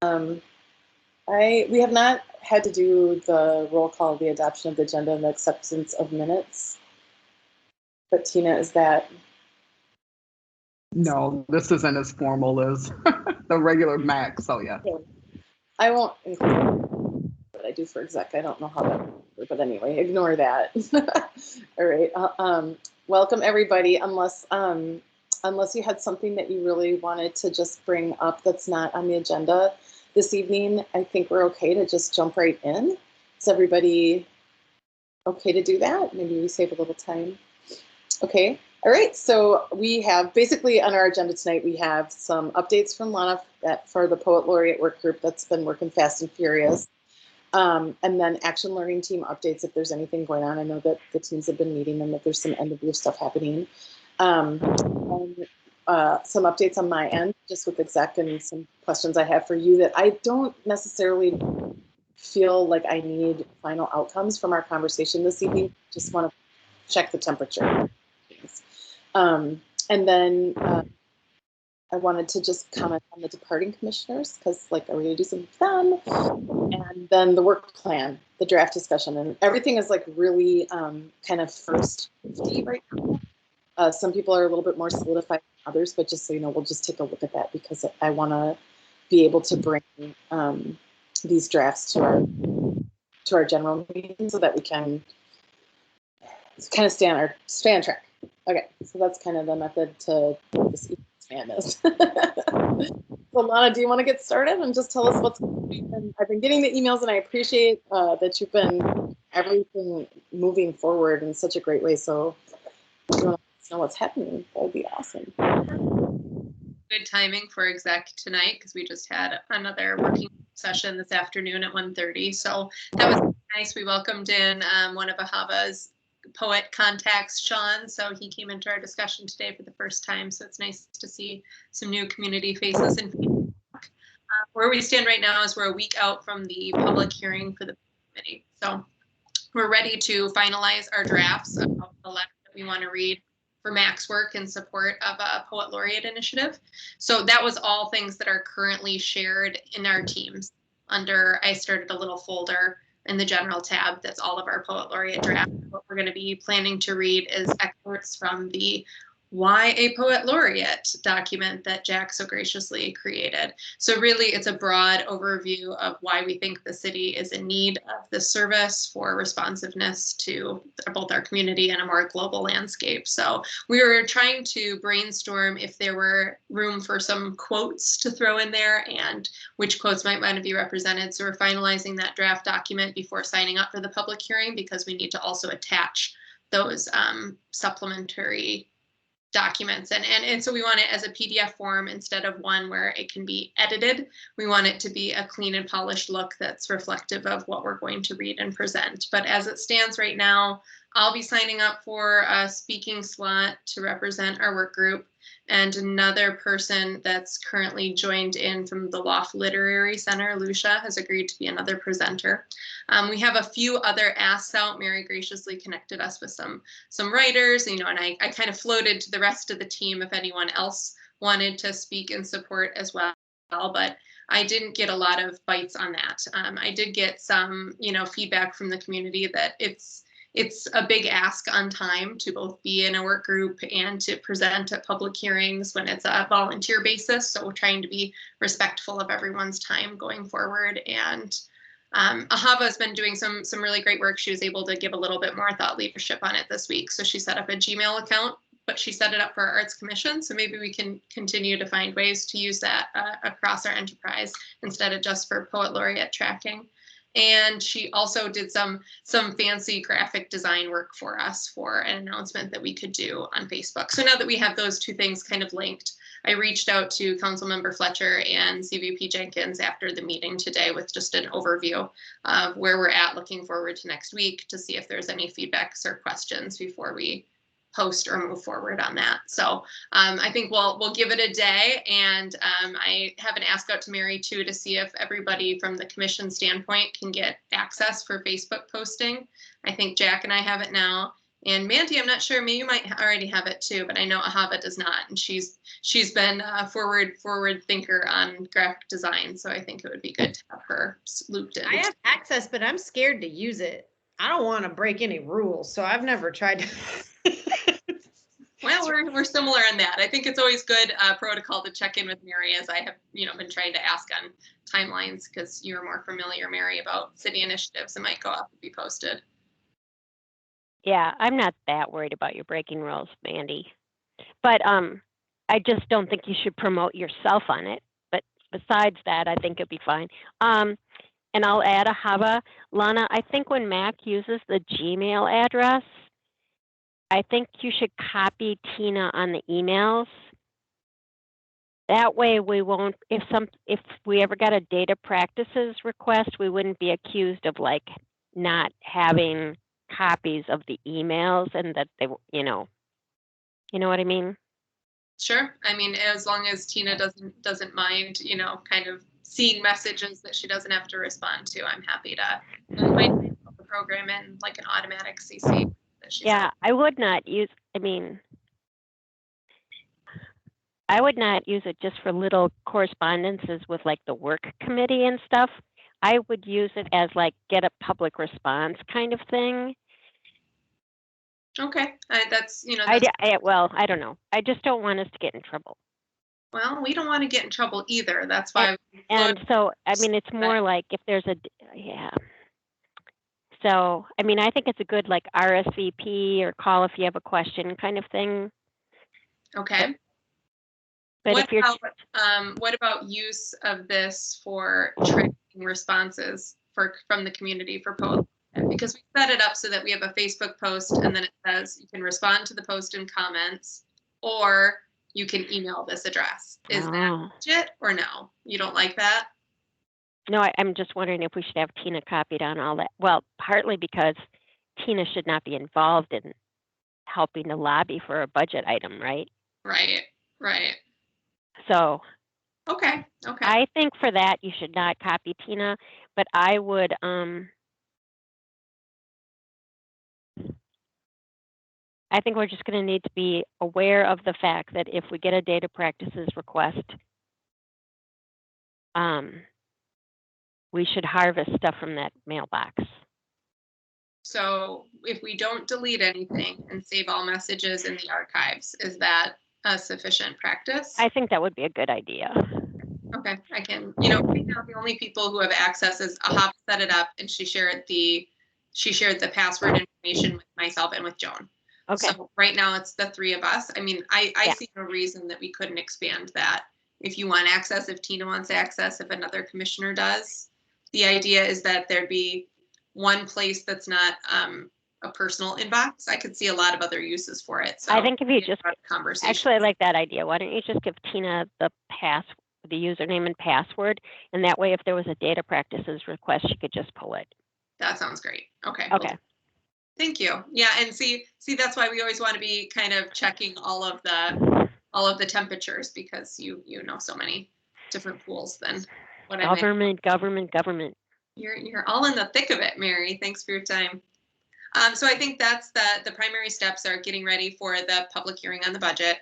Um, we have not had to do the roll call, the adoption of the agenda, and the acceptance of minutes. But Tina, is that? No, this isn't as formal as the regular MAC, so yeah. I won't. What I do for exec, I don't know how that works, but anyway, ignore that. All right. Welcome everybody. Unless you had something that you really wanted to just bring up that's not on the agenda this evening, I think we're okay to just jump right in. Is everybody okay to do that? Maybe we save a little time. Okay. All right. So we have basically on our agenda tonight, we have some updates from Lana for the Poet Laureate work group that's been working fast and furious. And then action learning team updates if there's anything going on. I know that the teams have been meeting and that there's some end of year stuff happening. And, some updates on my end, just with exec and some questions I have for you that I don't necessarily feel like I need final outcomes from our conversation this evening. Just want to check the temperature. And then I wanted to just comment on the departing commissioners because, like, are we going to do something for them? And then the work plan, the draft discussion, and everything is like really kind of first 50 right now. Some people are a little bit more solidified than others, but just so you know, we'll just take a look at that because I want to be able to bring these drafts to our general meeting so that we can kind of stay on track. Okay, so that's kind of the method to this madness. So Lana, do you want to get started and just tell us what's going on? I've been getting the emails and I appreciate that you've been everything moving forward in such a great way. So if you want to let us know what's happening, that would be awesome. Good timing for exec tonight because we just had another working session this afternoon at 1:30. So that was nice. We welcomed in one of Ahava's poet contacts, Sean. So he came into our discussion today for the first time. So it's nice to see some new community faces and feedback. Where we stand right now is we're a week out from the public hearing for the committee. So we're ready to finalize our drafts of the letter that we want to read for Mac's work in support of a Poet Laureate initiative. So that was all things that are currently shared in our teams under, I started a little folder in the general tab that's all of our Poet Laureate drafts. What we're going to be planning to read is excerpts from the Why a Poet Laureate document that Jack so graciously created. So really it's a broad overview of why we think the city is in need of this service for responsiveness to both our community and a more global landscape. So we were trying to brainstorm if there were room for some quotes to throw in there and which quotes might want to be represented. So we're finalizing that draft document before signing up for the public hearing because we need to also attach those supplementary documents. And so we want it as a PDF form instead of one where it can be edited. We want it to be a clean and polished look that's reflective of what we're going to read and present. But as it stands right now, I'll be signing up for a speaking slot to represent our work group. And another person that's currently joined in from the Loft Literary Center, Lucia, has agreed to be another presenter. We have a few other asks out. Mary graciously connected us with some writers, and I kind of floated to the rest of the team if anyone else wanted to speak in support as well. But I didn't get a lot of bites on that. I did get some, feedback from the community that it's a big ask on time to both be in a work group and to present at public hearings when it's a volunteer basis. So we're trying to be respectful of everyone's time going forward. And Ahava has been doing some really great work. She was able to give a little bit more thought leadership on it this week. So she set up a Gmail account, but she set it up for our Arts Commission. So maybe we can continue to find ways to use that across our enterprise instead of just for Poet Laureate tracking. And she also did some fancy graphic design work for us for an announcement that we could do on Facebook. So now that we have those two things kind of linked, I reached out to Councilmember Fletcher and CVP Jenkins after the meeting today with just an overview of where we're at, looking forward to next week to see if there's any feedbacks or questions before we post or move forward on that. So I think we'll give it a day, and I have an ask out to Mary too to see if everybody from the commission standpoint can get access for Facebook posting. I think Jack and I have it now, And Mandy, I'm not sure, maybe you might already have it too, but I know Ahava does not. And she's been a forward thinker on graphic design. So I think it would be good to have her looped in. I have access, but I'm scared to use it. I don't want to break any rules, so I've never tried to. Well, we're similar on that. I think it's always good protocol to check in with Mary, as I have, been trying to ask on timelines, because you're more familiar, Mary, about city initiatives that might go up and be posted. Yeah, I'm not that worried about your breaking rules, Mandy. But I just don't think you should promote yourself on it. But besides that, I think it'll be fine. And I'll add Ahava. Lana, I think when Mac uses the Gmail address, I think you should copy Tina on the emails. That way we won't, if we ever got a data practices request, we wouldn't be accused of like not having copies of the emails, and that they, you know what I mean? Sure. I mean, as long as Tina doesn't mind, kind of seeing messages that she doesn't have to respond to, I'm happy to invite the program in like an automatic CC. Yeah, I would not use, I would not use it just for little correspondences with like the work committee and stuff. I would use it as like get a public response kind of thing. Okay, that's, well, I don't know. I just don't want us to get in trouble. Well, we don't want to get in trouble either. That's why. And so, it's more like if there's yeah. So, I think it's a good like RSVP or call if you have a question kind of thing. Okay. But what about use of this for tracking responses from the community for posts? Because we set it up so that we have a Facebook post, and then it says you can respond to the post in comments, or you can email this address. Is that legit or no? You don't like that? No, I'm just wondering if we should have Tina copied on all that. Well, partly because Tina should not be involved in helping to lobby for a budget item, right? Right. So. Okay. I think for that you should not copy Tina, but I would I think we're just going to need to be aware of the fact that if we get a data practices request, we should harvest stuff from that mailbox. So if we don't delete anything and save all messages in the archives, is that a sufficient practice? I think that would be a good idea. Okay, I can, right now the only people who have access is Ahava set it up, and she shared the password information with myself and with Joan. Okay. So right now it's the three of us. I see no reason that we couldn't expand that. If you want access, if Tina wants access, if another commissioner does. The idea is that there'd be one place that's not a personal inbox. I could see a lot of other uses for it. So I think if you just conversation. Actually, I like that idea. Why don't you just give Tina the username and password, and that way if there was a data practices request, she could just pull it. That sounds great. Okay. Okay. Thank you. Yeah, and see, that's why we always want to be kind of checking all of the temperatures, because you know so many different pools than what government. You're all in the thick of it, Mary. Thanks for your time. So I think that's the primary steps are getting ready for the public hearing on the budget.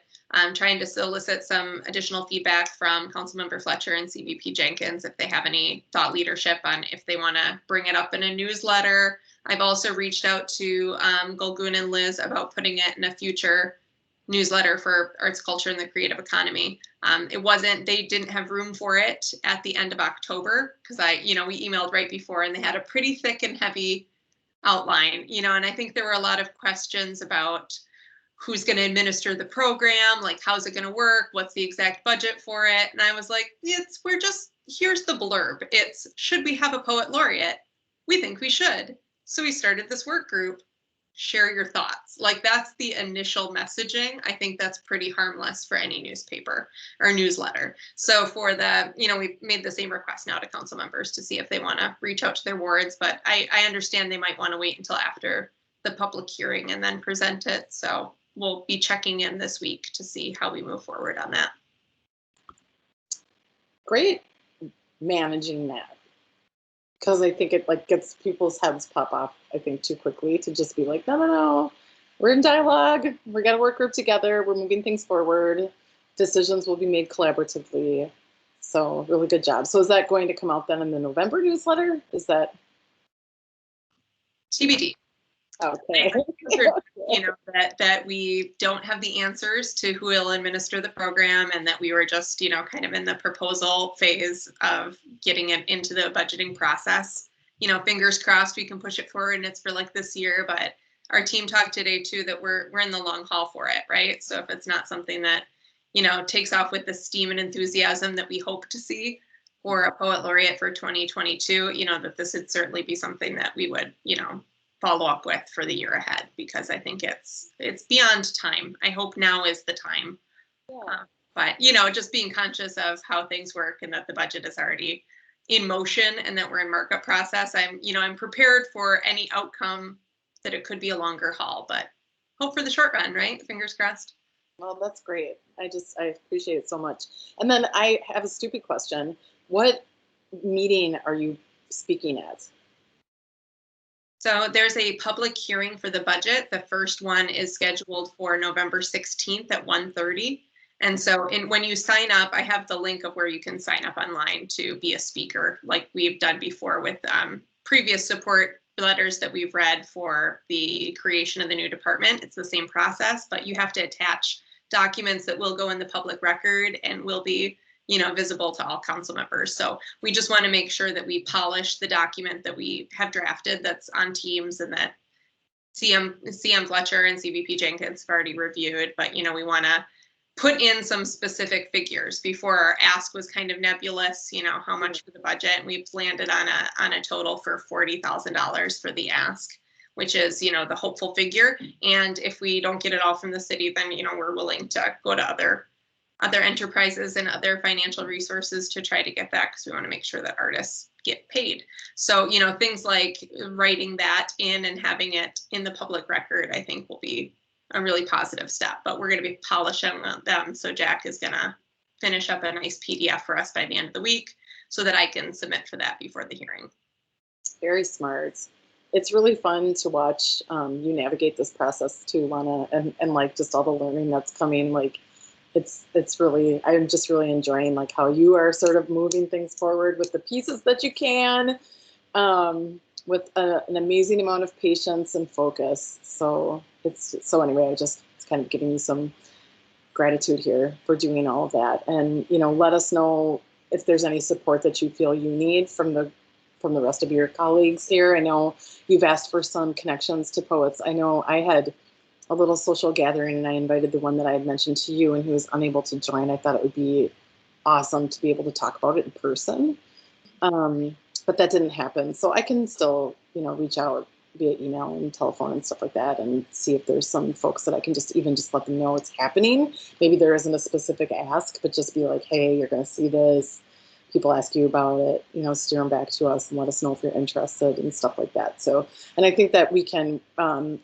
Trying to solicit some additional feedback from Councilmember Fletcher and CVP Jenkins if they have any thought leadership on if they want to bring it up in a newsletter. I've also reached out to Golgun and Liz about putting it in a future newsletter for arts, culture, and the creative economy. They didn't have room for it at the end of October, because we emailed right before, and they had a pretty thick and heavy outline, and I think there were a lot of questions about who's going to administer the program, like how's it going to work, what's the exact budget for it, and I was like, here's the blurb. It's, should we have a poet laureate? We think we should. So we started this work group. Share your thoughts. Like, that's the initial messaging. I think that's pretty harmless for any newspaper or newsletter. So for we made the same request now to council members to see if they want to reach out to their wards, but I understand they might want to wait until after the public hearing and then present it. So we'll be checking in this week to see how we move forward on that. Great managing that. Because I think it like gets people's heads pop off, I think, too quickly to just be like, no. we're in dialogue. We got a work group together. We're moving things forward. Decisions will be made collaboratively. So really good job. So is that going to come out then in the November newsletter? Is that TBD. okay? You know, that we don't have the answers to who will administer the program, and that we were just, you know, kind of in the proposal phase of getting it into the budgeting process. You know, fingers crossed we can push it forward and it's for like this year, but our team talked today too that we're in the long haul for it, right? So if it's not something that, you know, takes off with the steam and enthusiasm that we hope to see for a poet laureate for 2022, you know, that this would certainly be something that we would, you know, follow up with for the year ahead, because I think it's beyond time. I hope now is the time. Yeah. But, you know, just being conscious of how things work and that the budget is already in motion and that we're in markup process. I'm prepared for any outcome, that it could be a longer haul, but hope for the short run, right? Fingers crossed. Well, that's great. I appreciate it so much. And then I have a stupid question. What meeting are you speaking at? So there's a public hearing for the budget. The first one is scheduled for November 16th at 1:30. And so when you sign up, I have the link of where you can sign up online to be a speaker, like we've done before with previous support letters that we've read for the creation of the new department. It's the same process, but you have to attach documents that will go in the public record and will be, you know, visible to all council members. So we just want to make sure that we polish the document that we have drafted that's on Teams, and that CM Fletcher and CVP Jenkins have already reviewed. But, you know, we want to put in some specific figures. Before, our ask was kind of nebulous, you know, how much for the budget. We've landed on a total for $40,000 for the ask, which is, you know, the hopeful figure. And if we don't get it all from the city, then, you know, we're willing to go to other enterprises and other financial resources to try to get that, because we want to make sure that artists get paid. So, you know, things like writing that in and having it in the public record, I think will be a really positive step. But we're going to be polishing them. So Jack is going to finish up a nice PDF for us by the end of the week so that I can submit for that before the hearing. Very smart. It's really fun to watch you navigate this process too, Lana, and like just all the learning that's coming. Like it's really, I'm just really enjoying like how you are sort of moving things forward with the pieces that you can, with an amazing amount of patience and focus. So anyway, it's kind of giving you some gratitude here for doing all of that. And, you know, let us know if there's any support that you feel you need from the rest of your colleagues here. I know you've asked for some connections to poets. I know I had a little social gathering and I invited the one that I had mentioned to you and who was unable to join. I thought it would be awesome to be able to talk about it in person. But that didn't happen. So I can still, you know, reach out via email and telephone and stuff like that and see if there's some folks that I can just let them know it's happening. Maybe there isn't a specific ask, but just be like, hey, you're going to see this. People ask you about it, you know, steer them back to us and let us know if you're interested and stuff like that. So, and I think that we can,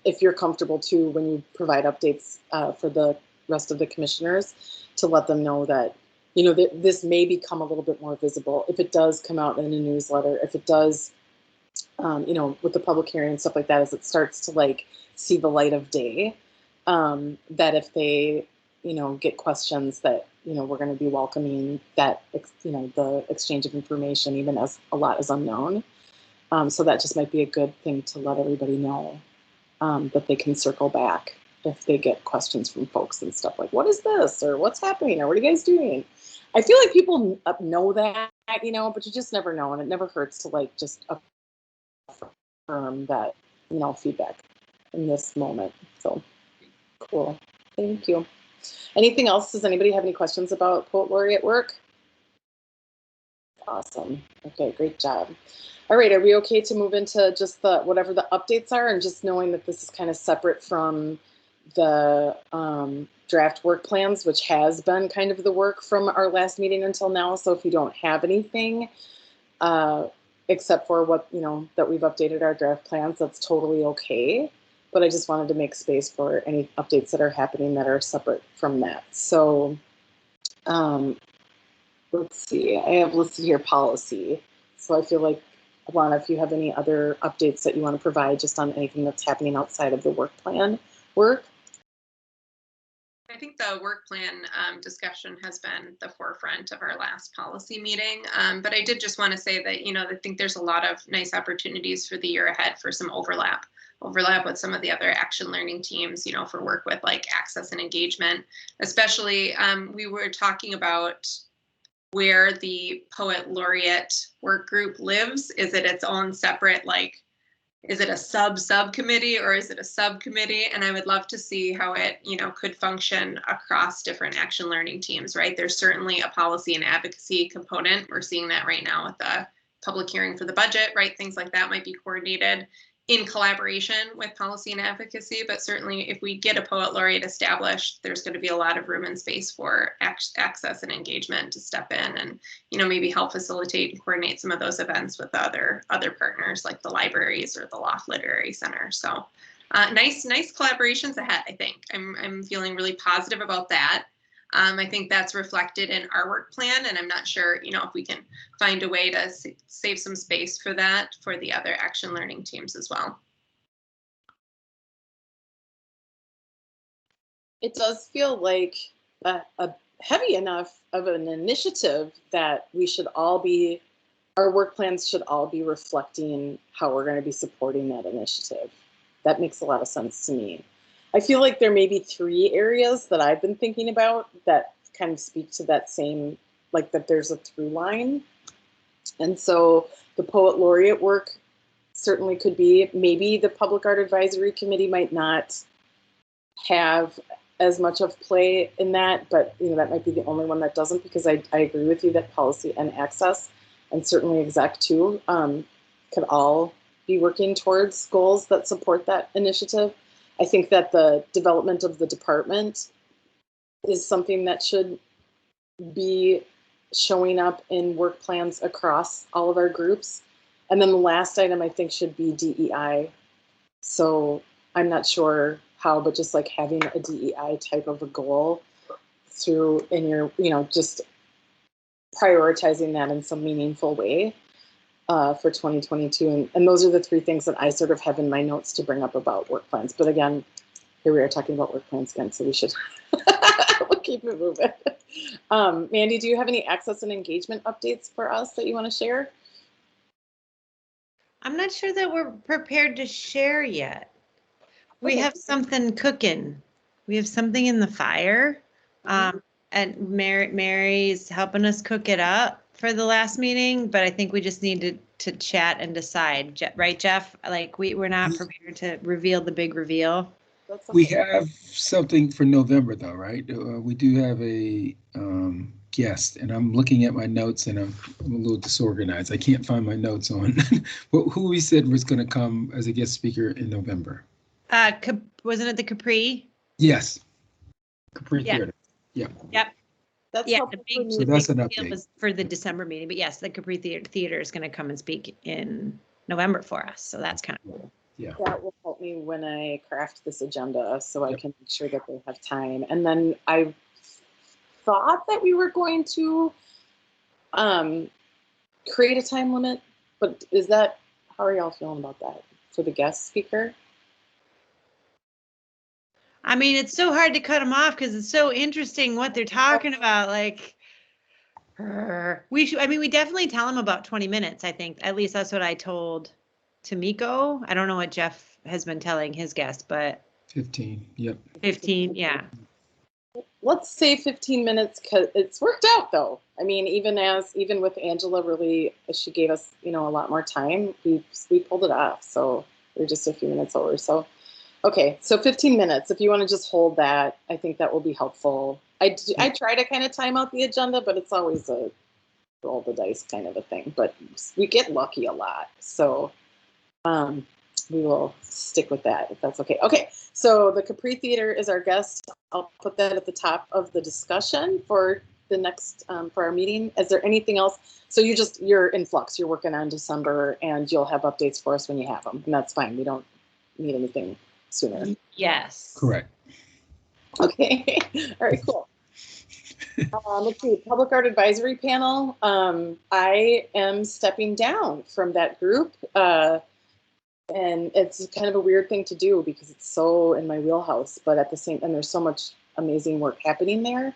if you're comfortable too, when you provide updates for the rest of the commissioners, to let them know that, you know, this may become a little bit more visible if it does come out in a newsletter, if it does, you know, with the public hearing and stuff like that, as it starts to like see the light of day, that if they, you know, get questions that, you know, we're going to be welcoming that, you know, the exchange of information, even as a lot is unknown. So that just might be a good thing to let everybody know, that they can circle back if they get questions from folks and stuff like, what is this? Or what's happening? Or what are you guys doing? I feel like people know that, you know, but you just never know. And it never hurts to like just affirm that, you know, feedback in this moment. So cool. Thank you. Anything else? Does anybody have any questions about Poet Laureate work? Awesome. Okay, great job. All right, are we okay to move into just the whatever the updates are, and just knowing that this is kind of separate from the draft work plans, which has been kind of the work from our last meeting until now. So if you don't have anything, except for what, you know, that we've updated our draft plans, that's totally okay. But I just wanted to make space for any updates that are happening that are separate from that. So let's see, I have listed here policy. So I feel like, Alana, if you have any other updates that you want to provide just on anything that's happening outside of the work plan, work? I think the work plan discussion has been the forefront of our last policy meeting. But I did just want to say that, I think there's a lot of nice opportunities for the year ahead for some overlap with some of the other action learning teams, for work with like access and engagement, especially we were talking about where the poet laureate work group lives. Is it its own separate, is it a subcommittee or is it a subcommittee? And I would love to see how it, could function across different action learning teams, right? There's certainly a policy and advocacy component. We're seeing that right now with the public hearing for the budget, right? Things like that might be coordinated in collaboration with policy and advocacy, but certainly if we get a poet laureate established, there's going to be a lot of room and space for access and engagement to step in and, maybe help facilitate and coordinate some of those events with other partners like the libraries or the Loft Literary Center. So nice collaborations ahead, I think. I'm feeling really positive about that. I think that's reflected in our work plan, and I'm not sure, if we can find a way to save some space for that for the other action learning teams as well. It does feel like a heavy enough of an initiative that our work plans should all be reflecting how we're going to be supporting that initiative. That makes a lot of sense to me. I feel like there may be 3 areas that I've been thinking about that kind of speak to that same, like that there's a through line. And so the poet laureate work certainly could be, maybe the Public Art Advisory Committee might not have as much of play in that, but that might be the only one that doesn't, because I agree with you that policy and access, and certainly exec too, could all be working towards goals that support that initiative. I think that the development of the department is something that should be showing up in work plans across all of our groups. And then the last item I think should be DEI. So I'm not sure how, but just like having a DEI type of a goal through in your, just prioritizing that in some meaningful way for 2022. And those are the 3 things that I sort of have in my notes to bring up about work plans. But again, here we are talking about work plans again, so we should we'll keep it moving. Mandy, do you have any access and engagement updates for us that you want to share? I'm not sure that we're prepared to share yet. We have something cooking. We have something in the fire. And Mary's helping us cook it up for the last meeting, but I think we just need to chat and decide, right, Jeff? Like we're not prepared to reveal the big reveal. We have something for November though, right? We do have a guest, and I'm looking at my notes and I'm a little disorganized. I can't find my notes on who we said was going to come as a guest speaker in November. Wasn't it the Capri? Yes. Capri Theater. Yeah. Yep. That's the that's an big update. Was for the December meeting, but yes, the Capri Theater is going to come and speak in November for us. So that's kind of cool. Yeah. That will help me when I craft this agenda, so I can make sure that they have time. And then I thought that we were going to create a time limit, but how are y'all feeling about that for the guest speaker? I mean, it's so hard to cut them off because it's so interesting what they're talking about. Like, we definitely tell them about 20 minutes, I think. At least that's what I told Tamiko. I don't know what Jeff has been telling his guest, but 15. Yep. 15. Yeah. Let's say 15 minutes, because it's worked out though. I mean, even with Angela, really, she gave us, a lot more time. We pulled it off. So we're just a few minutes over. So, okay. So 15 minutes, if you want to just hold that, I think that will be helpful. I try to kind of time out the agenda, but it's always a roll the dice kind of a thing, but we get lucky a lot. So, we will stick with that if that's okay. Okay, so the Capri Theater is our guest. I'll put that at the top of the discussion for the next for our meeting. Is there anything else? So you're in flux. You're working on December, and you'll have updates for us when you have them, and that's fine. We don't need anything sooner. Yes. Correct. Okay. All right. Cool. Let's see. Public Art Advisory Panel. I am stepping down from that group. And it's kind of a weird thing to do because it's so in my wheelhouse, but at the same, and there's so much amazing work happening there.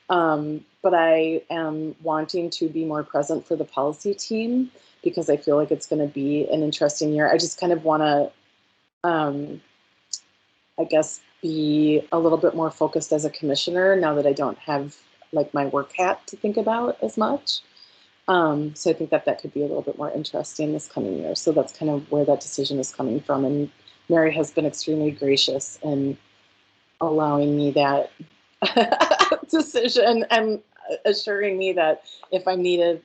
But I am wanting to be more present for the policy team because I feel like it's going to be an interesting year. I just kind of want to, I guess, be a little bit more focused as a commissioner now that I don't have like my work hat to think about as much. So I think that that could be a little bit more interesting this coming year. So that's kind of where that decision is coming from. And Mary has been extremely gracious in allowing me that decision and assuring me that if I'm needed,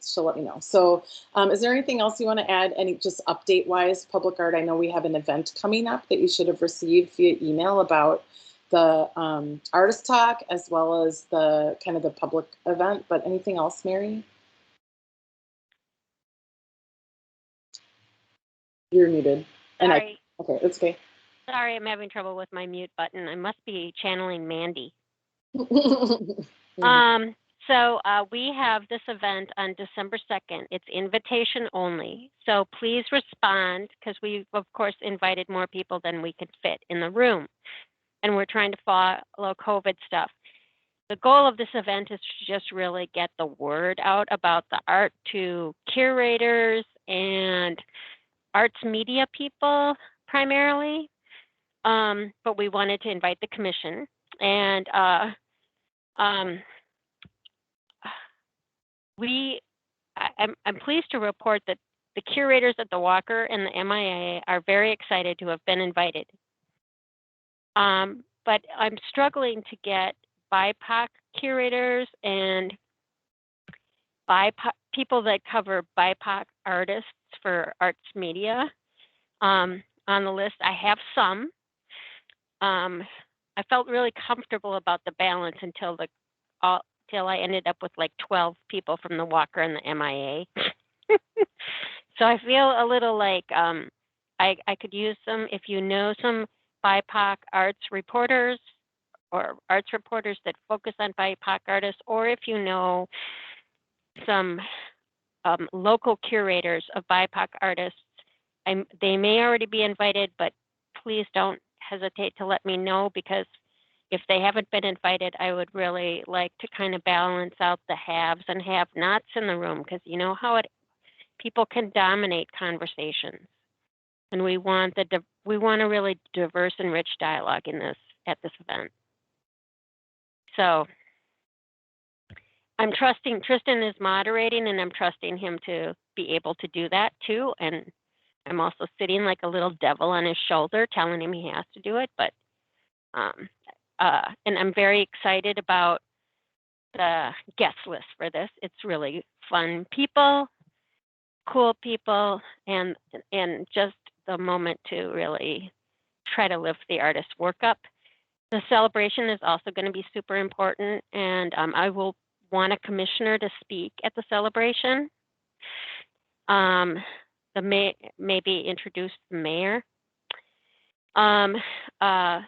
she'll let me know. So is there anything else you want to add? Any just update wise, Public Art? I know we have an event coming up that you should have received via email about the artist talk as well as the kind of the public event, but anything else, Mary? You're muted. And Sorry. Okay, that's okay. Sorry, I'm having trouble with my mute button. I must be channeling Mandy. So we have this event on December 2nd. It's invitation only. So please respond because we've, of course, invited more people than we could fit in the room. And we're trying to follow COVID stuff. The goal of this event is to just really get the word out about the art to curators and arts media people primarily. But we wanted to invite the commission. And I'm pleased to report that the curators at the Walker and the MIA are very excited to have been invited. But I'm struggling to get BIPOC curators and BIPOC people that cover BIPOC artists for arts media on the list. I have some. I felt really comfortable about the balance until I ended up with like 12 people from the Walker and the MIA. So I feel a little like I could use them if you know some BIPOC arts reporters or arts reporters that focus on BIPOC artists, or if you know some local curators of BIPOC artists. They may already be invited, but please don't hesitate to let me know because if they haven't been invited, I would really like to kind of balance out the haves and have-nots in the room because you know how people can dominate conversations, and we want a really diverse and rich dialogue at this event. So I'm trusting Tristan is moderating, and I'm trusting him to be able to do that too. And I'm also sitting like a little devil on his shoulder, telling him he has to do it. But and I'm very excited about the guest list for this. It's really fun people, cool people, and just the moment to really try to lift the artist's work up. The celebration is also going to be super important, and I will want a commissioner to speak at the celebration. Maybe introduce the mayor. And I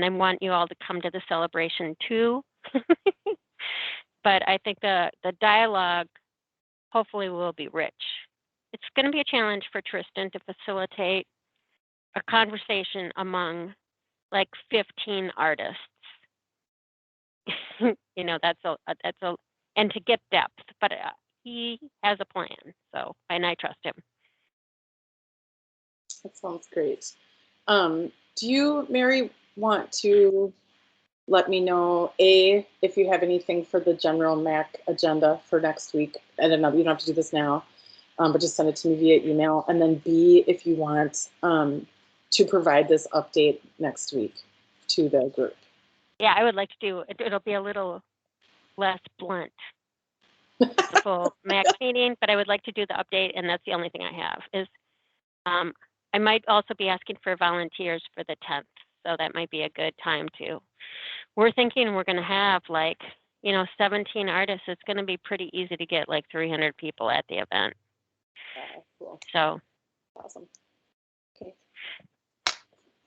want you all to come to the celebration too. But I think the dialogue hopefully will be rich. It's going to be a challenge for Tristan to facilitate a conversation among like 15 artists. You know, and to get depth, but he has a plan. So, and I trust him. That sounds great. Do you, Mary, want to let me know, A, if you have anything for the general MAC agenda for next week? I don't know, you don't have to do this now, but just send it to me via email. And then B, if you want to provide this update next week to the group. Yeah, I would like to do it. It'll be a little less blunt, the full MAC meeting, but I would like to do the update, and that's the only thing I have is I might also be asking for volunteers for the 10th, so that might be a good time too. We're thinking we're going to have 17 artists. It's going to be pretty easy to get like 300 people at the event. Cool. So. Awesome.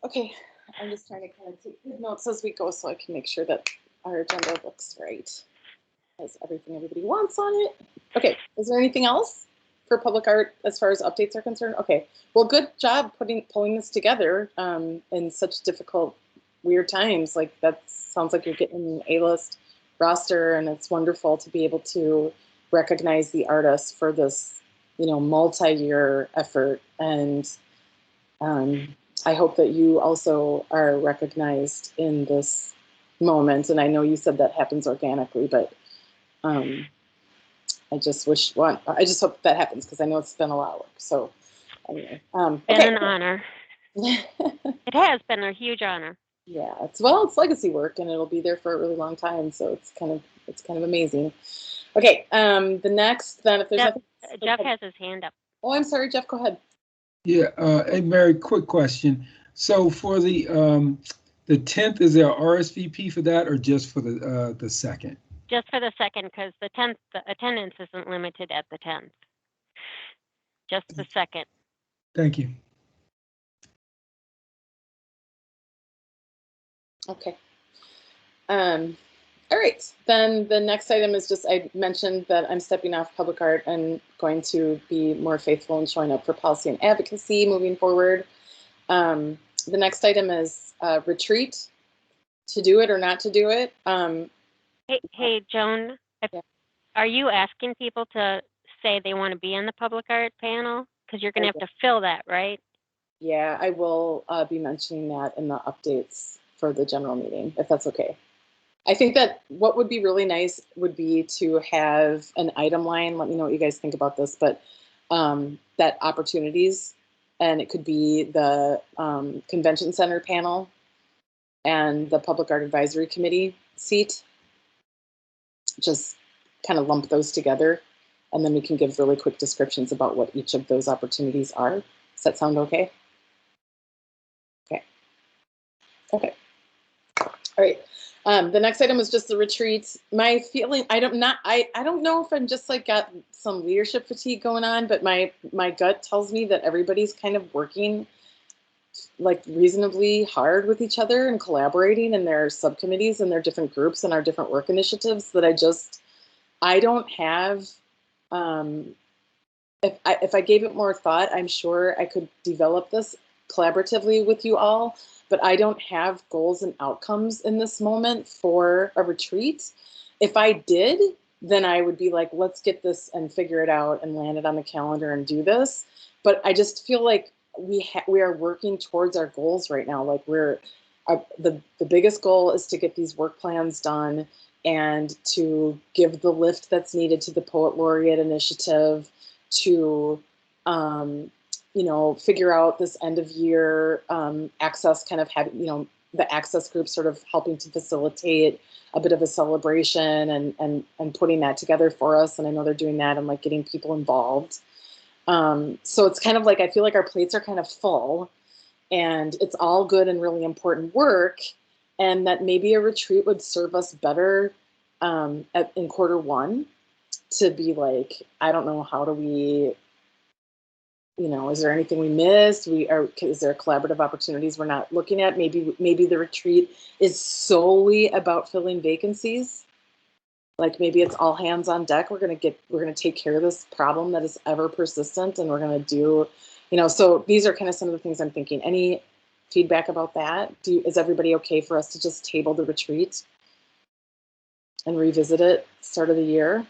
Okay. I'm just trying to kind of take good notes as we go so I can make sure that our agenda looks right. Has everything everybody wants on it. Okay. Is there anything else? for public art as far as updates are concerned? Okay. Well, good job pulling this together in such difficult, weird times. Like that sounds like you're getting an A-list roster, and it's wonderful to be able to recognize the artists for this, multi-year effort. And I hope that you also are recognized in this moment. And I know you said that happens organically, but I just hope that happens because I know it's been a lot of work. So anyway, Been okay. an honor. It has been a huge honor. Yeah, it's legacy work, and it'll be there for a really long time. So it's kind of amazing. Okay, the next then, if there's Jeff has his hand up. Oh, I'm sorry, Jeff. Go ahead. Yeah, hey Mary, quick question. So for the 10th, is there a RSVP for that, or just for the 2nd? Just for the 2nd, because the 10th, the attendance isn't limited at the 10th. Just the 2nd. Thank you. Okay. All right. Then the next item is just, I mentioned that I'm stepping off public art and going to be more faithful and showing up for policy and advocacy moving forward. The next item is retreat, to do it or not to do it. Hey, Joan, Yeah. Are you asking people to say they want to be in the public art panel? Because you're going to have to fill that, right? Yeah, I will be mentioning that in the updates for the general meeting, if that's okay. I think that what would be really nice would be to have an item line. Let me know what you guys think about this, but that opportunities, and it could be the convention center panel and the public art advisory committee seat. Just kind of lump those together, and then we can give really quick descriptions about what each of those opportunities are. Does that sound okay? Okay. All right. The next item was just the retreat. My feeling, I don't know if I'm just like got some leadership fatigue going on, but my gut tells me that everybody's kind of working like reasonably hard with each other and collaborating in their subcommittees and their different groups and our different work initiatives, that I don't have, if I gave it more thought, I'm sure I could develop this collaboratively with you all, but I don't have goals and outcomes in this moment for a retreat. If I did, then I would be like, let's get this and figure it out and land it on the calendar and do this. But I just feel like we are working towards our goals right now. Like the biggest goal is to get these work plans done and to give the lift that's needed to the Poet Laureate initiative, to figure out this end of year access, kind of having, the access group sort of helping to facilitate a bit of a celebration and putting that together for us. And I know they're doing that and like getting people involved. So it's kind of like, I feel like our plates are kind of full, and it's all good and really important work, and that maybe a retreat would serve us better in Q1 to be like, I don't know, how do we, is there anything we missed? Is there collaborative opportunities we're not looking at? Maybe the retreat is solely about filling vacancies. Like maybe it's all hands on deck. We're gonna take care of this problem that is ever persistent, and we're gonna do, so these are kind of some of the things I'm thinking. Any feedback about that? Is everybody okay for us to just table the retreat and revisit it start of the year?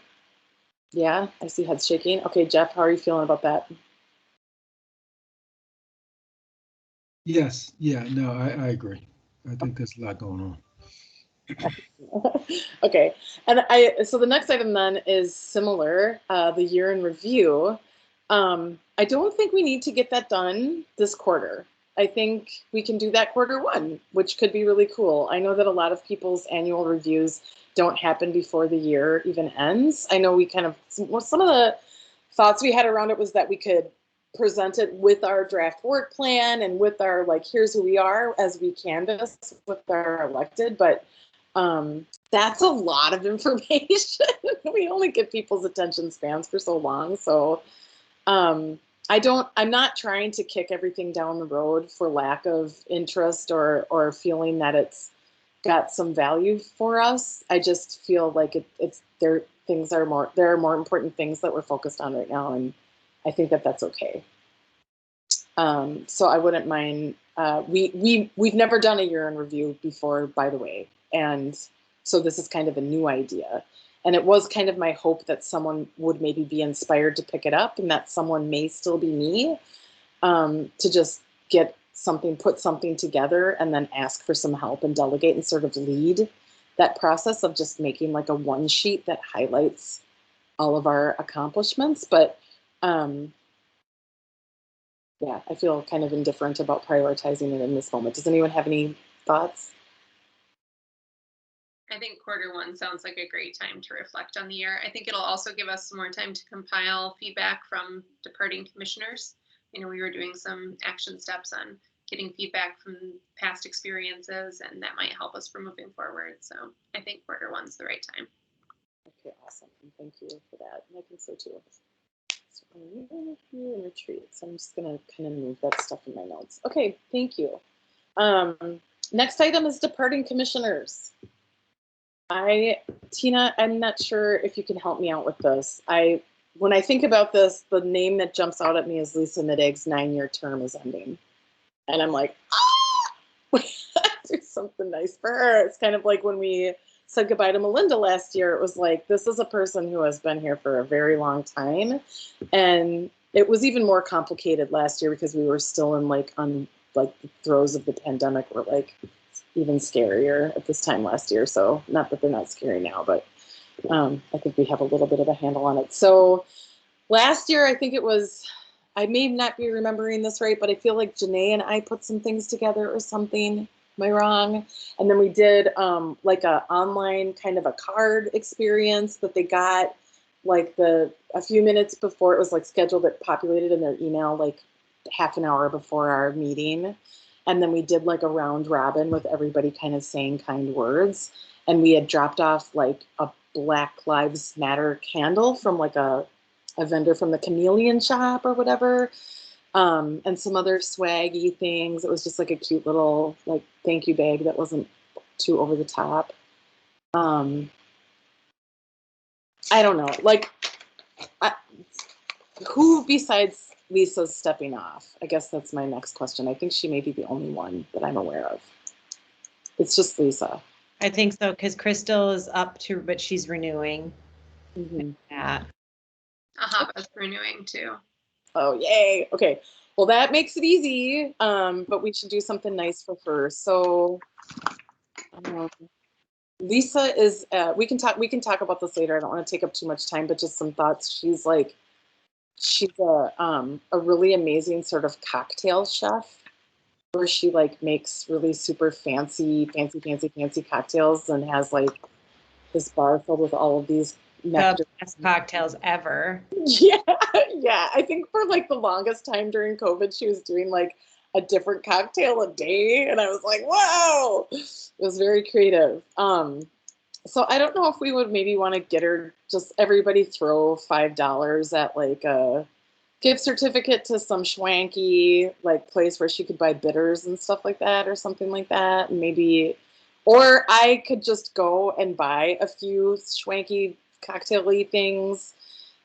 Yeah, I see heads shaking. Okay, Jeff, how are you feeling about that? Yes, yeah, no, I agree. I think there's a lot going on. Okay, and so the next item then is similar, the year in review. I don't think we need to get that done this quarter. I think we can do that Q1, which could be really cool. I know that a lot of people's annual reviews don't happen before the year even ends. I know we kind of, some of the thoughts we had around it was that we could present it with our draft work plan and with our, like, here's who we are as we canvass with our elected, but that's a lot of information. We only get people's attention spans for so long. So I'm not trying to kick everything down the road for lack of interest or feeling that it's got some value for us. I just feel like there are more important things that we're focused on right now, and I think that that's okay. So I wouldn't mind. We've never done a year in review before, by the way, and so this is kind of a new idea. And it was kind of my hope that someone would maybe be inspired to pick it up, and that someone may still be me, to just put something together and then ask for some help and delegate and sort of lead that process of just making like a one sheet that highlights all of our accomplishments. But yeah, I feel kind of indifferent about prioritizing it in this moment. Does anyone have any thoughts? I think Q1 sounds like a great time to reflect on the year. I think it'll also give us some more time to compile feedback from departing commissioners. You know, we were doing some action steps on getting feedback from past experiences, and that might help us for moving forward. So I think Q1's the right time. Okay, awesome. And thank you for that. And I think so too. So review and retreat. So I'm just gonna kind of move that stuff in my notes. Okay, thank you. Next item is departing commissioners. Tina, I'm not sure if you can help me out with this. When I think about this, the name that jumps out at me is Lisa Middig's 9-year term is ending. And I'm like, do something nice for her. It's kind of like when we said goodbye to Melinda last year. It was like, this is a person who has been here for a very long time. And it was even more complicated last year because we were still in the throes of the pandemic. We're like even scarier at this time last year. So not that they're not scary now, but I think we have a little bit of a handle on it. So last year, I think it was, I may not be remembering this right, but I feel like Janae and I put some things together or something. Am I wrong? And then we did like a online kind of a card experience that they got like a few minutes before it was like scheduled, it populated in their email like half an hour before our meeting. And then we did like a round robin with everybody kind of saying kind words. And we had dropped off like a Black Lives Matter candle from like a vendor from the Chameleon Shop or whatever. And some other swaggy things. It was just like a cute little like thank you bag that wasn't too over the top. I don't know, like who besides Lisa's stepping off? I guess that's my next question. I think she may be the only one that I'm aware of. It's just Lisa. I think so, because Crystal is up to, but she's renewing. Mm-hmm. Yeah. Ahava's renewing too. Oh, yay. Okay. Well, that makes it easy. But we should do something nice for her. So Lisa is, we can talk about this later. I don't want to take up too much time, but just some thoughts. She's a really amazing sort of cocktail chef where she like makes really super fancy cocktails and has like this bar filled with all of these The best cocktails ever. Yeah. I think for like the longest time during COVID, she was doing like a different cocktail a day. And I was like, whoa, it was very creative. So I don't know if we would maybe want to get her, just everybody throw $5 at like a gift certificate to some schwanky like place where she could buy bitters and stuff like that or something like that. And maybe, or I could just go and buy a few schwanky cocktail-y things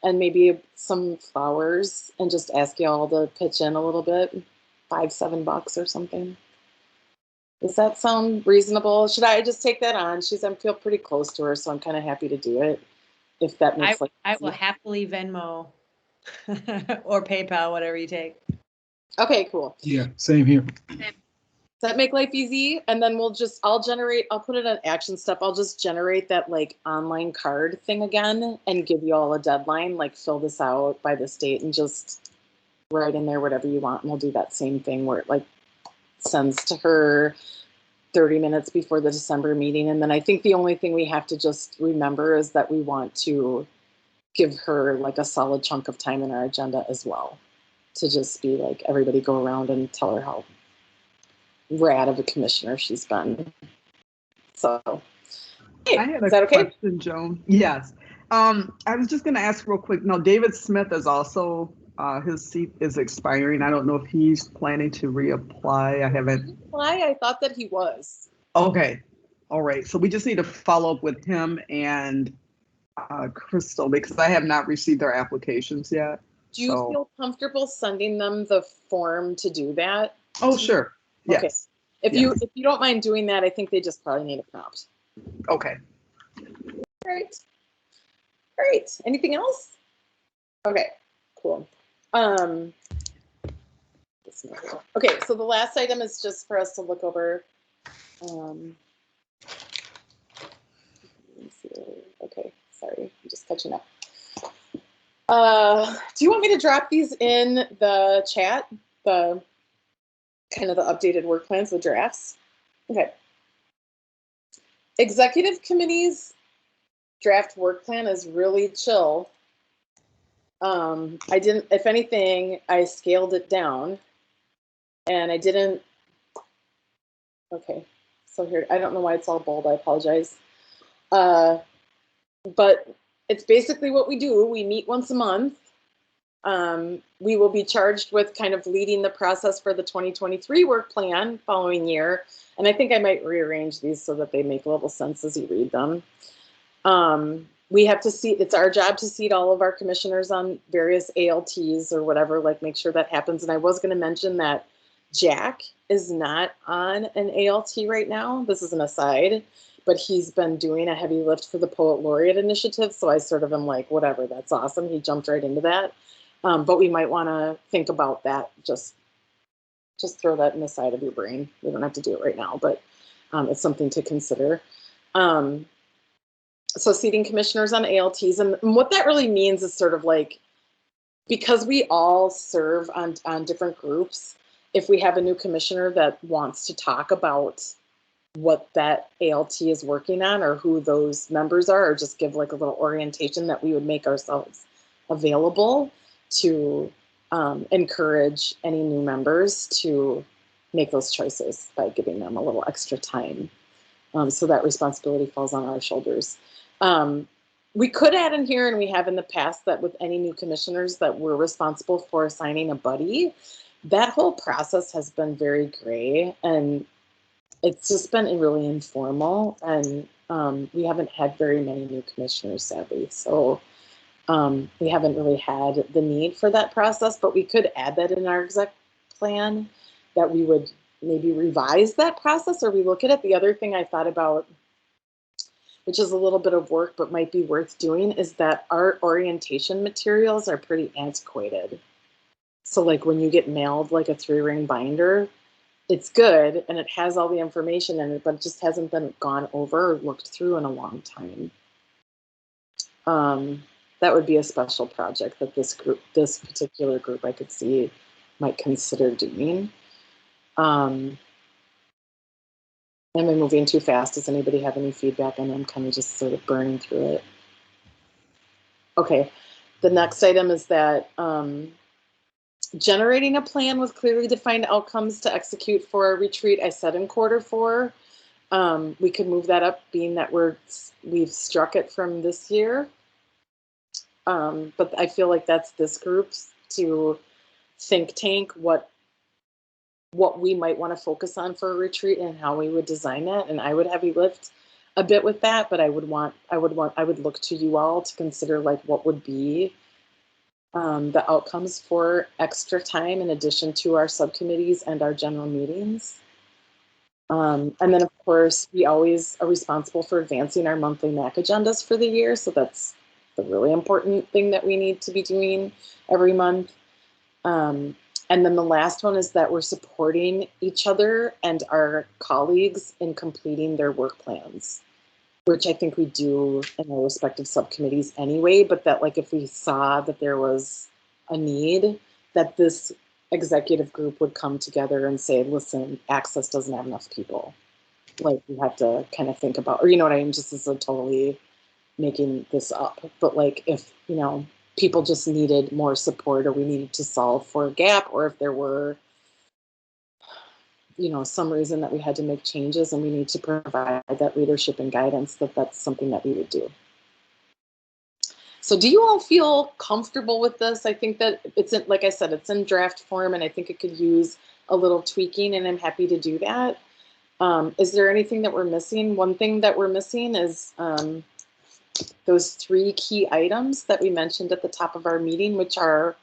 and maybe some flowers and just ask y'all to pitch in a little bit, $5-7 or something. Does that sound reasonable? Should I just take that on? I feel pretty close to her, so I'm kind of happy to do it. If that makes I will happily Venmo or PayPal, whatever you take. Okay, cool. Yeah, same here. Does that make life easy? And then I'll put it on action step. I'll just generate that like online card thing again and give you all a deadline, like fill this out by this date and just write in there whatever you want. And we'll do that same thing where it like sends to her 30 minutes before the December meeting. And then I think the only thing we have to just remember is that we want to give her like a solid chunk of time in our agenda as well, to just be like, everybody go around and tell her how rad of a commissioner she's been. So, hey, I had is that okay? Question, Joan. Yes. I was just going to ask real quick. No, David Smith is also, his seat is expiring. I don't know if he's planning to reapply. I thought that he was. Okay. All right. So we just need to follow up with him and Crystal, because I have not received their applications yet. Do you feel comfortable sending them the form to do that? Oh, sure. Okay. Yes. If you don't mind doing that, I think they just probably need a prompt. Okay. Great. Anything else? Okay, cool. Okay, so the last item is just for us to look over. Let me see. Okay, sorry, I'm just catching up. Do you want me to drop these in the chat? The kind of the updated work plans, the drafts? Okay. Executive committee's draft work plan is really chill. I didn't, if anything, I scaled it down and I didn't, okay. So here, I don't know why it's all bold, I apologize. But it's basically what we do. We meet once a month. We will be charged with kind of leading the process for the 2023 work plan following year. And I think I might rearrange these so that they make a little sense as you read them. We have to seat, it's our job to seat all of our commissioners on various ALTs or whatever, like make sure that happens. And I was going to mention that Jack is not on an ALT right now. This is an aside, but he's been doing a heavy lift for the Poet Laureate Initiative. So I sort of am like, whatever, that's awesome. He jumped right into that. But we might want to think about that. Just throw that in the side of your brain. We don't have to do it right now, but it's something to consider. So seating commissioners on ALTs, and what that really means is sort of like, because we all serve on different groups, if we have a new commissioner that wants to talk about what that ALT is working on or who those members are, or just give like a little orientation, that we would make ourselves available to encourage any new members to make those choices by giving them a little extra time. So that responsibility falls on our shoulders. We could add in here, and we have in the past, that with any new commissioners that we're responsible for assigning a buddy. That whole process has been very gray, and it's just been really informal, and we haven't had very many new commissioners, sadly. So we haven't really had the need for that process, but we could add that in our exec plan, that we would maybe revise that process or we look at it. The other thing I thought about, which is a little bit of work but might be worth doing, is that our orientation materials are pretty antiquated. So like when you get mailed like a 3-ring binder, it's good and it has all the information in it, but it just hasn't been gone over or looked through in a long time. That would be a special project that this particular group I could see might consider doing. Am I moving too fast? Does anybody have any feedback? And I'm kind of just sort of burning through it. Okay, the next item is that generating a plan with clearly defined outcomes to execute for a retreat. I said in Q4. We could move that up, being that we've struck it from this year. But I feel like that's this group's to think tank what we might want to focus on for a retreat and how we would design that. And I would heavy lift a bit with that, but I would look to you all to consider like what would be the outcomes for extra time in addition to our subcommittees and our general meetings. And then of course, we always are responsible for advancing our monthly MAC agendas for the year. So that's the really important thing that we need to be doing every month. And then the last one is that we're supporting each other and our colleagues in completing their work plans, which I think we do in our respective subcommittees anyway, but that like if we saw that there was a need, that this executive group would come together and say, listen, Access doesn't have enough people. Like we have to kind of think about, or you know what I mean, just as a totally making this up, but like if, you know, people just needed more support or we needed to solve for a gap, or if there were, you know, some reason that we had to make changes and we need to provide that leadership and guidance, that's something that we would do. So do you all feel comfortable with this? I think that it's in, like I said, it's in draft form and I think it could use a little tweaking and I'm happy to do that. Is there anything that we're missing? One thing that we're missing is those 3 key items that we mentioned at the top of our meeting, which are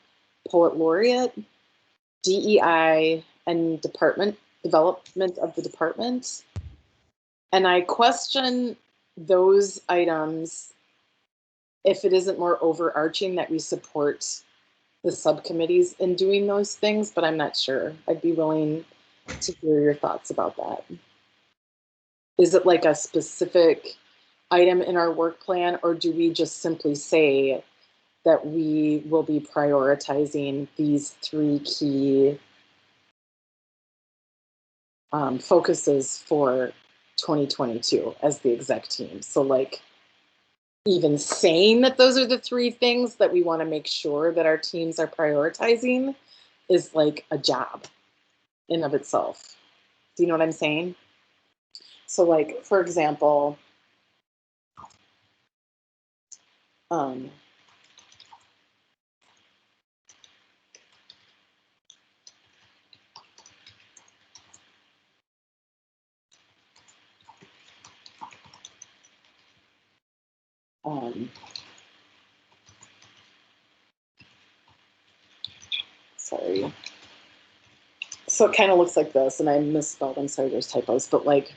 Poet Laureate, DEI, and development of the department. And I question those items if it isn't more overarching that we support the subcommittees in doing those things, but I'm not sure. I'd be willing to hear your thoughts about that. Is it like a specific item in our work plan, or do we just simply say that we will be prioritizing these 3 key focuses for 2022 as the exec team? So like, even saying that those are the 3 things that we want to make sure that our teams are prioritizing is like a job in of itself. Do you know what I'm saying? So like, for example, sorry. So it kind of looks like this, and I misspelled, I'm sorry, there's typos, but like,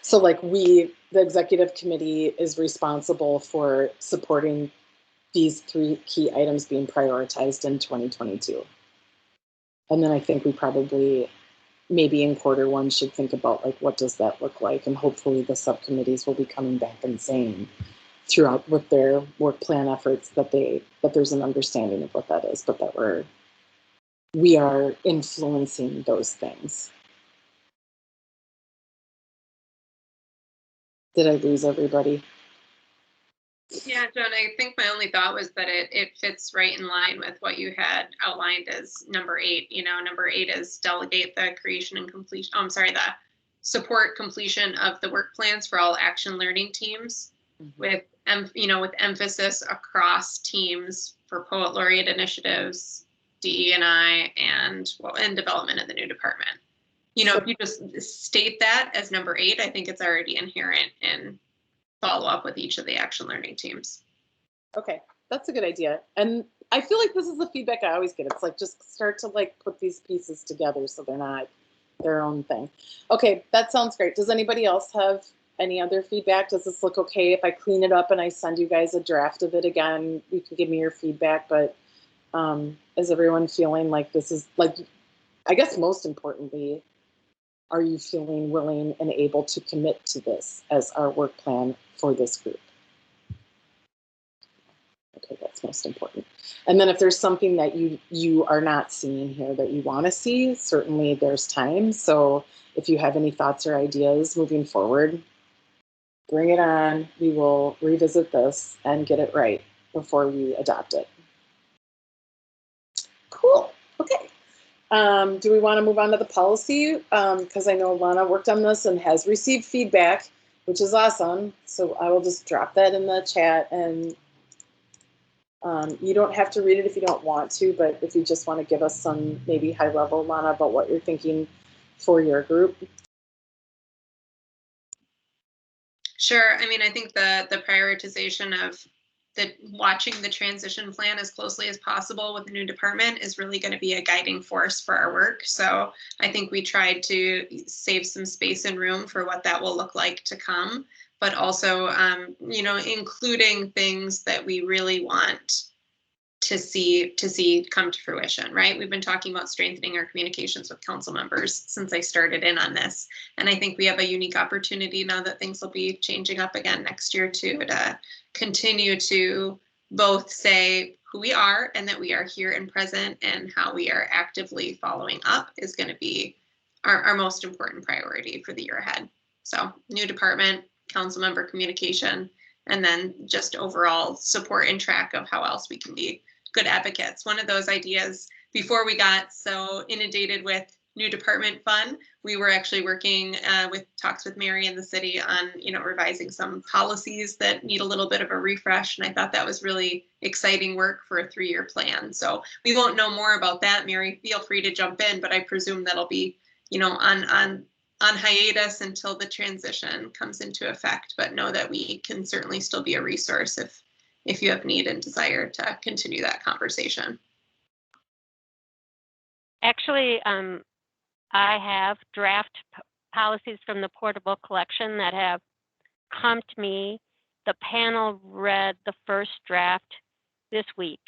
so like the executive committee is responsible for supporting these 3 key items being prioritized in 2022. And then I think we probably, maybe in Q1, should think about like, what does that look like? And hopefully the subcommittees will be coming back and saying throughout with their work plan efforts that there's an understanding of what that is, but that we are influencing those things. Did I lose everybody? Yeah, Joan, I think my only thought was that it fits right in line with what you had outlined as number 8. You know, number 8 is delegate the creation and completion, the support completion of the work plans for all action learning teams with emphasis across teams for Poet Laureate initiatives, DE&I, and development of the new department. You know, if you just state that as number 8, I think it's already inherent in follow up with each of the action learning teams. Okay, that's a good idea. And I feel like this is the feedback I always get. It's like, just start to like put these pieces together so they're not their own thing. Okay, that sounds great. Does anybody else have any other feedback? Does this look okay if I clean it up and I send you guys a draft of it again? You can give me your feedback, but is everyone feeling like this is like, I guess most importantly, are you feeling willing and able to commit to this as our work plan for this group? Okay, that's most important. And then if there's something that you are not seeing here that you want to see, certainly there's time. So if you have any thoughts or ideas moving forward, bring it on. We will revisit this and get it right before we adopt it. Cool. Okay. Do we want to move on to the policy? Because I know Lana worked on this and has received feedback, which is awesome. So I will just drop that in the chat, and you don't have to read it if you don't want to, but if you just want to give us some maybe high level, Lana, about what you're thinking for your group. Sure. I mean, I think the prioritization of watching the transition plan as closely as possible with the new department is really going to be a guiding force for our work. So I think we tried to save some space and room for what that will look like to come, but also, including things that we really want to see come to fruition, right? We've been talking about strengthening our communications with council members since I started in on this. And I think we have a unique opportunity now that things will be changing up again next year too, to continue to both say who we are and that we are here and present, and how we are actively following up is going to be our most important priority for the year ahead. So new department, council member communication, and then just overall support and track of how else we can be good advocates. One of those ideas, before we got so inundated with new department fun, we were actually working with talks with Mary in the city on, revising some policies that need a little bit of a refresh. And I thought that was really exciting work for a 3-year plan. So we won't know more about that. Mary, feel free to jump in, but I presume that'll be, on hiatus until the transition comes into effect, but know that we can certainly still be a resource if you have need and desire to continue that conversation. Actually, I have draft policies from the portable collection that have come to me. The panel read the first draft this week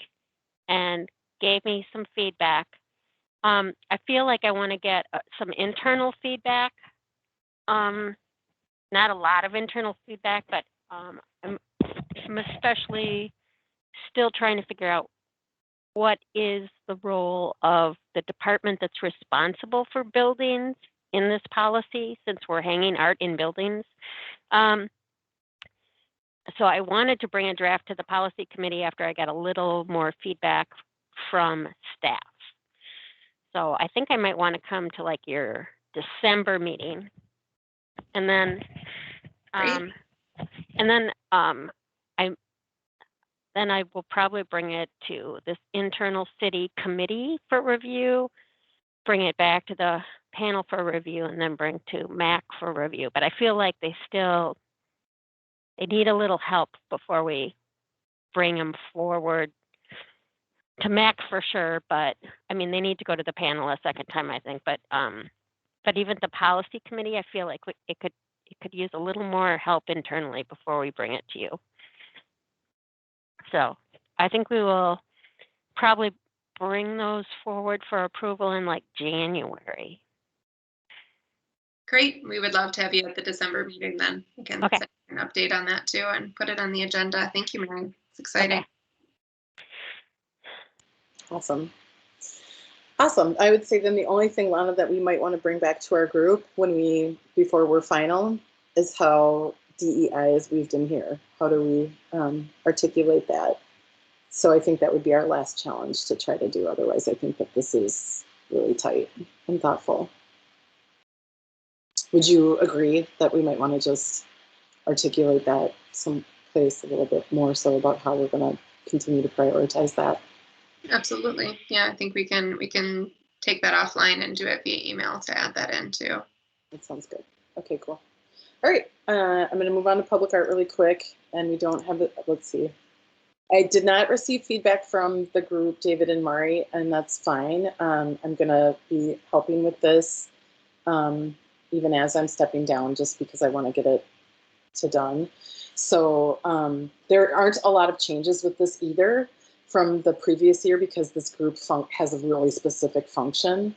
and gave me some feedback. I feel like I want to get some internal feedback. Not a lot of internal feedback, but I'm especially still trying to figure out what is the role of the department that's responsible for buildings in this policy, since we're hanging art in buildings. So I wanted to bring a draft to the policy committee after I got a little more feedback from staff. So I think I might want to come to like your December meeting, and then I will probably bring it to this internal city committee for review, bring it back to the panel for review, and then bring to MAC for review. But I feel like they need a little help before we bring them forward to MAC for sure. But I mean, they need to go to the panel a second time, I think. But even the policy committee, I feel like it could use a little more help internally before we bring it to you. So I think we will probably bring those forward for approval in like January. Great. We would love to have you at the December meeting then. We can send an update on that too and put it on the agenda. Thank you, Mary. It's exciting. Okay. Awesome. I would say then the only thing, Lana, that we might want to bring back to our group before we're final is how DEI is weaved in here. How do we articulate that? So I think that would be our last challenge to try to do. Otherwise, I think that this is really tight and thoughtful. Would you agree that we might want to just articulate that someplace a little bit more so about how we're going to continue to prioritize that? Absolutely. Yeah, I think we can take that offline and do it via email to add that in too. That sounds good. Okay, cool. All right, I'm going to move on to public art really quick, and we don't have it. Let's see. I did not receive feedback from the group, David and Mari, and that's fine. I'm going to be helping with this even as I'm stepping down, just because I want to get it done. So there aren't a lot of changes with this either from the previous year, because this group has a really specific function.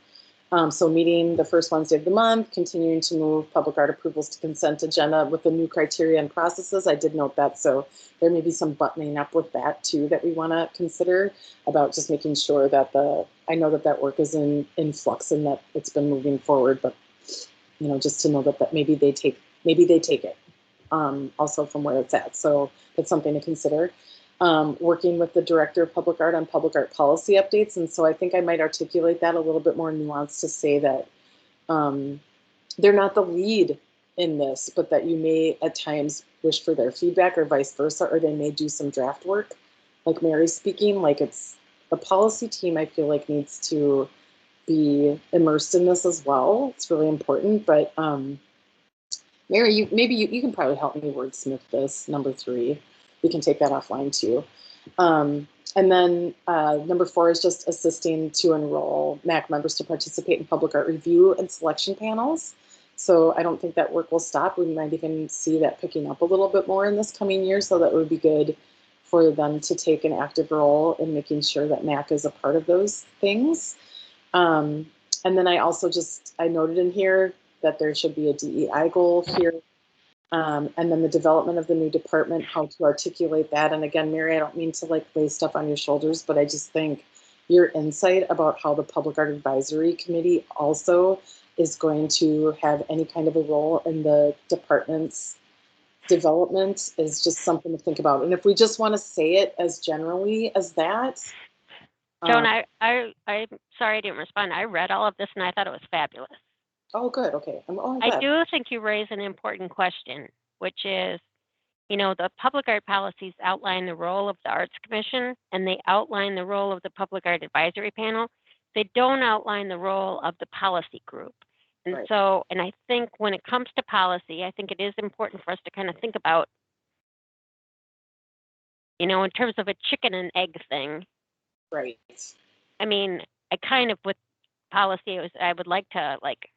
So meeting the first Wednesday of the month, continuing to move public art approvals to consent agenda with the new criteria and processes. I did note that, so there may be some buttoning up with that too that we want to consider about just making sure that I know that work is in flux and that it's been moving forward, but just to know that maybe they take it also from where it's at. So it's something to consider. Working with the director of public art on public art policy updates. And so I think I might articulate that a little bit more nuanced to say that they're not the lead in this, but that you may at times wish for their feedback or vice versa, or they may do some draft work, like Mary's speaking. Like, it's the policy team, I feel like, needs to be immersed in this as well. It's really important. But Mary, you can probably help me wordsmith this, number 3. We can take that offline too. And then number 4 is just assisting to enroll MAC members to participate in public art review and selection panels. So I don't think that work will stop. We might even see that picking up a little bit more in this coming year, so that would be good for them to take an active role in making sure that MAC is a part of those things. And then I also I noted in here that there should be a DEI goal here. And then the development of the new department, how to articulate that. And again, Mary, I don't mean to lay stuff on your shoulders, but I just think your insight about how the Public Art Advisory Committee also is going to have any kind of a role in the department's development is just something to think about. And if we just want to say it as generally as that. Joan, I'm sorry I didn't respond. I read all of this and I thought it was fabulous. Oh, good. Okay. I do think you raise an important question, which is, the public art policies outline the role of the Arts Commission and they outline the role of the Public Art Advisory Panel. They don't outline the role of the policy group. And Right. so, and I think when it comes to policy, I think it is important for us to kind of think about You know, in terms of a chicken and egg thing, Right. I mean, I kind of with policy, I would like to like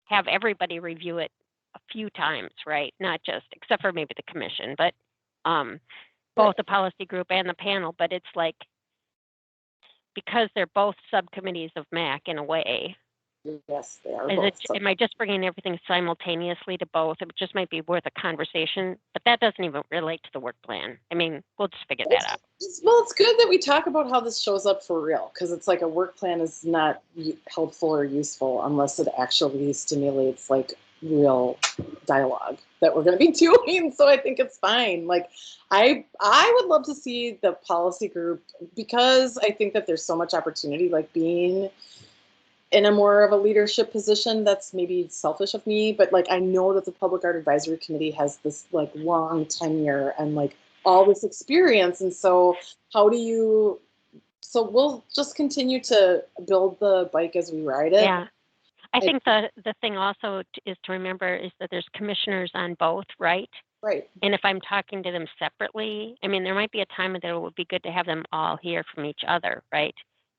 have everybody review it a few times, right? Not just, except for maybe the commission, but both the policy group and the panel. But it's like, because they're both subcommittees of MAC in a way, Yes, they are is both. it, am I just bringing everything simultaneously to both? It just might be worth a conversation, but that doesn't even relate to the work plan. I mean, we'll just figure that out. Well, it's good that we talk about how this shows up for real, because it's like a work plan is not helpful or useful unless it actually stimulates like real dialogue that we're going to be doing. So I think it's fine. Like I would love to see the policy group, because I think that there's so much opportunity, like being in a more of a leadership position. That's maybe selfish of me, but like I know that the Public Art Advisory Committee has this like long tenure and like all this experience, and so how do you, so we'll just continue to build the bike as we ride it. Yeah. I think the thing also is to remember is that there's commissioners on both, right? Right. And if I'm talking to them separately, I mean, there might be a time that it would be good to have them all hear from each other, right?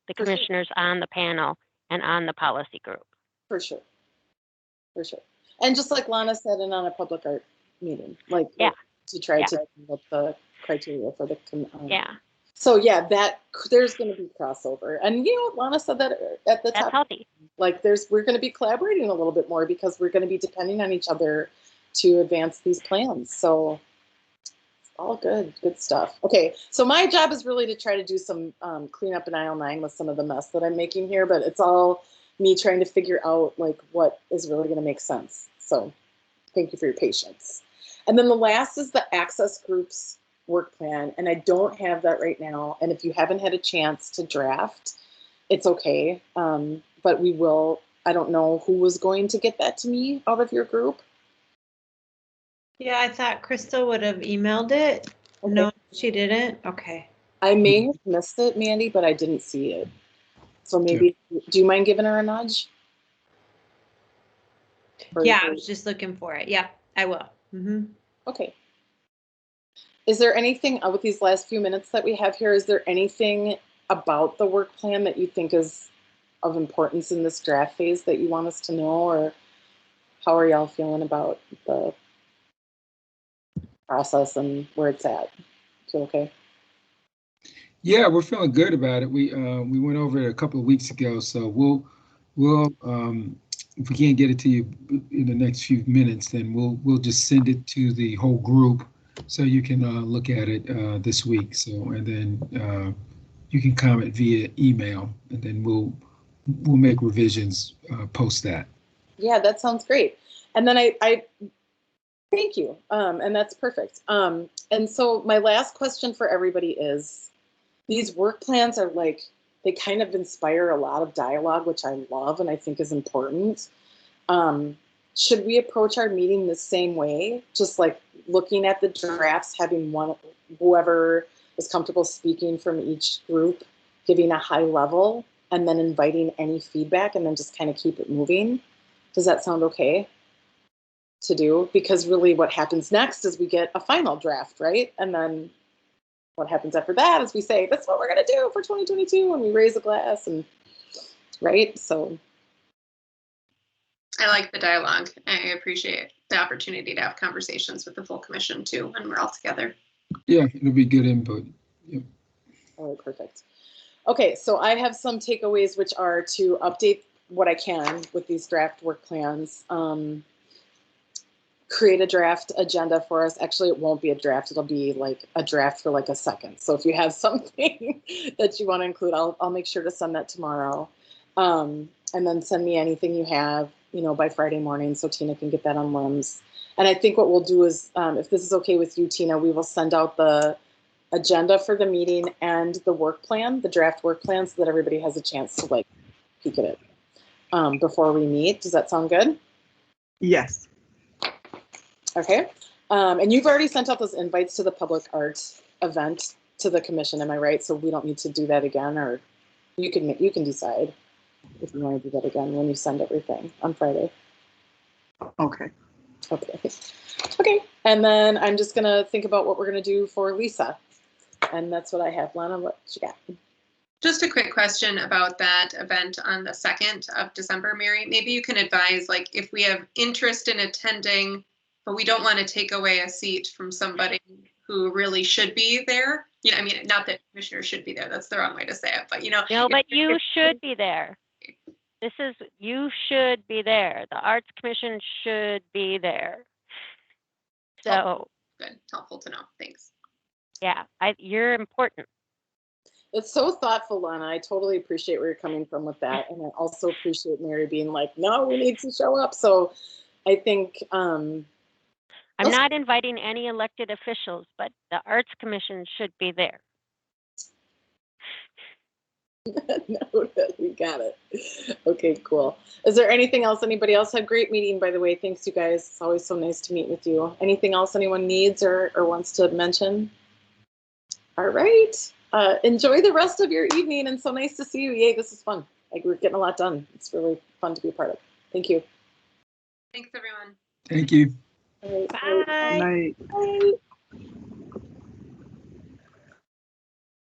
The For sure. commissioners on the panel and on the policy group. For sure. For sure. And just like Lana said, and on a public art meeting, like Yeah. to try Yeah. to come up the criteria for the Yeah. So yeah, that there's going to be crossover, and you know what Lana said that at the That's top. healthy. Like we're going to be collaborating a little bit more because we're going to be depending on each other to advance these plans. So all good stuff. Okay, so my job is really to try to do some cleanup in aisle 9 with some of the mess that I'm making here, but it's all me trying to figure out like what is really going to make sense. So thank you for your patience. And then the last is the access groups work plan, and I don't have that right now. And if you haven't had a chance to draft, it's okay. But we will. I don't know who was going to get that to me out of your group. Yeah, I thought Crystal would have emailed it. Okay. No, she didn't. Okay. I may have missed it, Mandy, but I didn't see it. So maybe, do you mind giving her a nudge? Yeah, I was just looking for it. Yeah, I will. Mm-hmm. Okay. Is there anything with these last few minutes that we have here? Is there anything about the work plan that you think is of importance in this draft phase that you want us to know, or how are y'all feeling about the process and where it's at? Feel okay? Yeah, we're feeling good about it. We went over it a couple of weeks ago, so we'll if we can't get it to you in the next few minutes, then we'll just send it to the whole group so you can look at it this week. So, and then you can comment via email, and then we'll make revisions post that. Yeah, that sounds great. And then I thank you. And that's perfect. And so my last question for everybody is, these work plans are like, they kind of inspire a lot of dialogue, which I love and I think is important. Should we approach our meeting the same way? Just like looking at the drafts, having whoever is comfortable speaking from each group, giving a high level, and then inviting any feedback, and then just kind of keep it moving? Does that sound okay to do? Because really what happens next is we get a final draft, right? And then what happens after that is we say, that's what we're going to do for 2022, and we raise a glass, and right? So I like the dialogue. I appreciate the opportunity to have conversations with the full commission too when we're all together. Yeah, it'll be good input. Yep. All right, perfect. Okay, so I have some takeaways, which are to update what I can with these draft work plans. Create a draft agenda for us. Actually, it won't be a draft. It'll be like a draft for like a second. So if you have something that you want to include, I'll make sure to send that tomorrow. And then send me anything you have, by Friday morning, so Tina can get that on LIMS. And I think what we'll do is, if this is okay with you, Tina, we will send out the agenda for the meeting and the work plan, the draft work plan, so that everybody has a chance to like peek at it before we meet. Does that sound good? Yes. Okay. And you've already sent out those invites to the public art event to the commission, am I right? So we don't need to do that again, or you can decide if you want to do that again when you send everything on Friday. Okay. Okay. And then I'm just gonna think about what we're gonna do for Lisa And that's what I have. Lana, what you got? Just a quick question about that event on the 2nd of December, Mary. Maybe you can advise, like, if we have interest in attending, but we don't want to take away a seat from somebody who really should be there. You know, I mean, not that commissioners should be there. That's the wrong way to say it. But, you know. No, but you should be there. You should be there. The Arts Commission should be there. So. Good. Helpful to know. Thanks. Yeah, you're important. It's so thoughtful, Lana. I totally appreciate where you're coming from with that. And I also appreciate Mary being like, no, we need to show up. So I think I'm not inviting any elected officials, but the Arts Commission should be there. No, we got it. Okay, cool. Is there anything else? Anybody else? Had a great meeting, by the way. Thanks, you guys. It's always so nice to meet with you. Anything else anyone needs or wants to mention? All right. Enjoy the rest of your evening, and so nice to see you. Yay, this is fun. Like, we're getting a lot done. It's really fun to be a part of. Thank you. Thanks, everyone. Thank you. All right. Bye. Night. Bye.